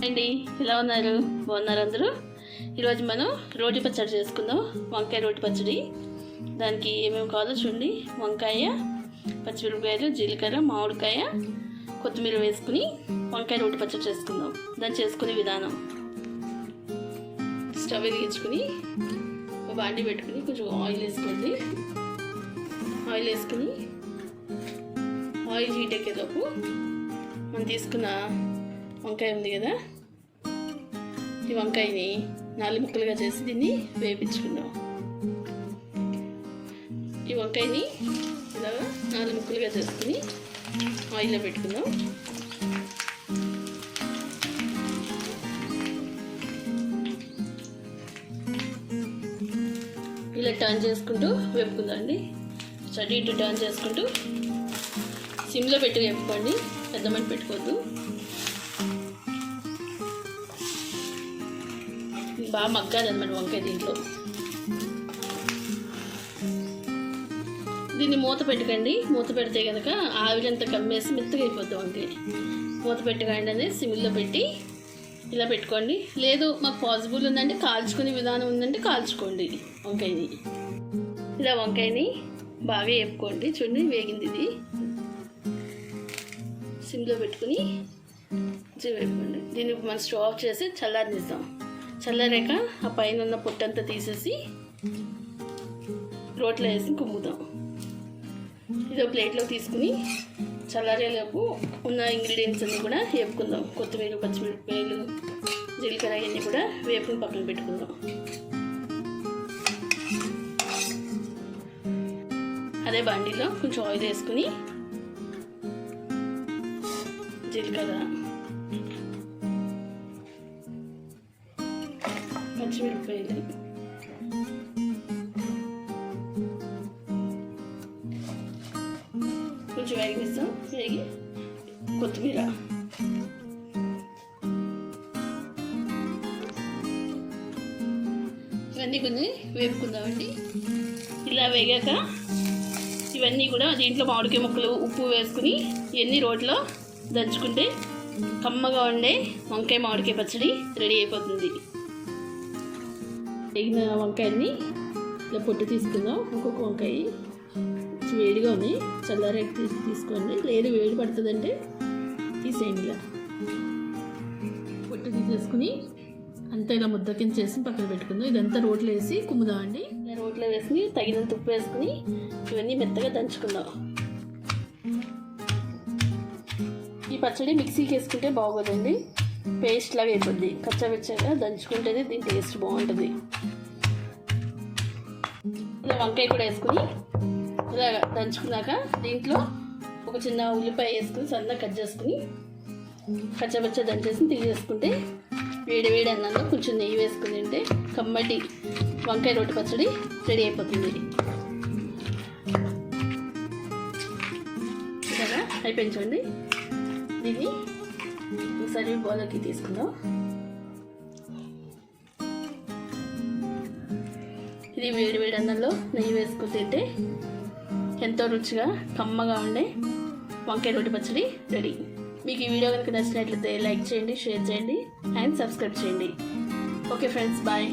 అండి, ఎలా ఉన్నారు? బాగున్నారు అందరూ? ఈరోజు మనం రోటి పచ్చడి చేసుకుందాం. వంకాయ రోటి పచ్చడి. దానికి ఏమేమి కావాలో చూడండి. వంకాయ, పచ్చిమిరపకాయలు, జీలకర్ర, మామిడికాయ, కొత్తిమీర వేసుకుని వంకాయ రోటి పచ్చడి చేసుకుందాం. దాన్ని చేసుకునే విధానం: స్టవ్ వెలిగించుకుని ఒక బాండి పెట్టుకుని కొంచెం ఆయిల్ వేసుకోండి. ఆయిల్ వేసుకుని ఆయిల్ హీట్ ఎక్కేలోపు మనం తీసుకున్న వంకాయ ఉంది కదా, ఈ వంకాయని 4 ముక్కలుగా చేసి దీన్ని వేపించుకుందాం. ఈ వంకాయని ఇలా 4 ముక్కలుగా చేసుకుని ఆయిల్లో పెట్టుకుందాం. ఇలా టర్న్ చేసుకుంటూ వేపుకుందాం అండి. అటు ఇటు టర్న్ చేసుకుంటూ సిమ్లో పెట్టి వేపుకోండి, పెద్ద మంట పెట్టుకోవద్దు. బాగా మగ్గాలన్నమాట వంకాయ. దీన్ని మూత పెట్టుకోండి. మూత పెడితే కనుక ఆవిరంతా కమ్మేసి మెత్తగా అయిపోద్ది వంకాయ. మూత పెట్టుకోండి అనేది సిమ్లో పెట్టి ఇలా పెట్టుకోండి. లేదు మాకు పాసిబుల్ ఉందంటే కాల్చుకునే విధానం ఉందంటే కాల్చుకోండి వంకాయని. ఇలా వంకాయని బాగా వేపుకోండి. చూడండి వేగింది. ఇది సిమ్లో పెట్టుకుని వేపుకోండి. దీన్ని మనం స్టవ్ ఆఫ్ చేసి చల్లారనిస్తాం. చల్లారాక ఆ పైన ఉన్న పొట్టంతా తీసేసి రోట్లో వేసి కుమ్ముతాం. ఇదో ప్లేట్లో తీసుకుని చల్లారేలోపు ఉన్న ఇంగ్రీడియంట్స్ అన్నీ కూడా వేపుకుందాం. కొత్తిమీర, పచ్చిమిరపకాయలు, జీలకర్ర ఇవన్నీ కూడా వేపుకుని పక్కన పెట్టుకుందాం. అదే బండిలో కొంచెం ఆయిల్ వేసుకుని జీలకర్ర, పచ్చిమిరపకాయలు, కొంచెం వేగిస్తాం. వేగి కొత్తిమీర, ఇవన్నీ కొన్ని వేపుకుందామండి. ఇలా వేగాక ఇవన్నీ కూడా దీంట్లో మామిడికాయ ముక్కలు, ఉప్పు వేసుకుని ఇవన్నీ రోట్లో దంచుకుంటే కమ్మగా ఉండే వంకాయ మామిడికాయ పచ్చడి రెడీ అయిపోతుంది. వేగిన వంకాయని ఇలా పొట్టు తీసుకుందాం. ఒక్కొక్క వంకాయ వేడిగా ఉంది, చల్లారేకి తీసుకోండి. లేదు వేడి పడుతుందంటే తీసేయండి. ఇలా పొట్టు తీసేసుకుని అంతా ఇలా ముద్ద కింద చేసి పక్కన పెట్టుకుందాం. ఇదంతా రోట్లో వేసి కుమ్ముదామండి. ఇలా రోట్లో వేసుకుని తగినంత ఉప్పు వేసుకుని ఇవన్నీ మెత్తగా దంచుకుందాం. ఈ పచ్చడి మిక్సీకి వేసుకుంటే బాగోదండి, పేస్ట్ లాగా అయిపోద్ది. కచ్చాబెచ్చగా దంచుకుంటేనే దీని టేస్ట్ బాగుంటుంది. ఇలా వంకాయ కూడా వేసుకుని ఇలా దంచుకున్నాక దీంట్లో ఒక చిన్న ఉల్లిపాయ వేసుకుని సన్నగా కట్ చేసుకుని కచ్చాబెచ్చ దంచేసి తీసేసుకుంటే వేడి వేడి అన్నంలో కొంచెం నెయ్యి వేసుకుని తింటే కమ్మటి వంకాయ రోటి పచ్చడి రెడీ అయిపోతుంది. ఇలాగా అయిపోయించండి. దీన్ని ఒకసారి బౌల్లోకి తీసుకుందాం. ఇది వేడి వేడి అన్నంలో నెయ్యి వేసుకుని తింటే ఎంతో రుచిగా కమ్మగా ఉండే వంకాయ రోటి పచ్చడి రెడీ. మీకు ఈ వీడియో కనుక నచ్చినట్లయితే లైక్ చేయండి, షేర్ చేయండి అండ్ సబ్స్క్రైబ్ చేయండి. Okay friends, bye.